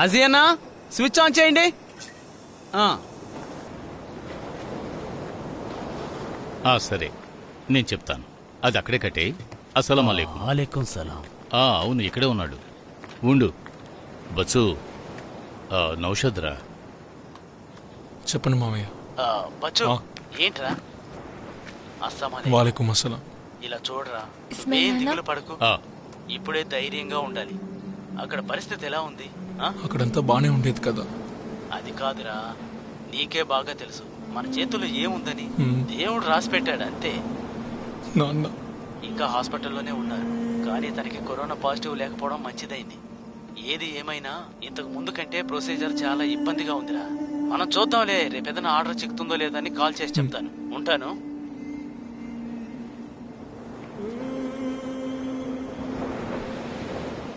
అజియన్నా switch on చేయండి. సరే నేను చెప్తాను. అది అక్కడే కట్టే. అస్సలం అలైకుం. వాలేకుం సలాం. అవును ఇక్కడే ఉన్నాడు. ఉండు బచ్చు. నౌషద్రా. చెప్పండి మామయ్య. బచ్చు ఏంట్రా? వాలేకుం అస్సలాం. ఇలా చూడరా, ఏం దిగులు పడకు. ఇప్పుడే ధైర్యంగా ఉండాలి. అక్కడ పరిస్థితి ఎలా ఉంది? అక్కడంతా బానే ఉండేది కదా. అది కాదురా, నీకే బాగా తెలుసు మన చేతుల్లో ఏముందని. దేవుడు రాసి పెట్టాడు అంతే. నాన్న ఇంకా హాస్పిటల్లోనే ఉన్నారు, కానీ తనకి కరోనా పాజిటివ్ లేకపోవడం మంచిదైంది. ఏది ఏమైనా ఇంతకు ముందు కంటే ప్రొసీజర్ చాలా ఇబ్బందిగా ఉందిరా. మనం చూద్దాంలే, రేపేదైనా ఆర్డర్ చిక్కుతుందో లేదని కాల్ చేసి చెప్తాను. ఉంటాను.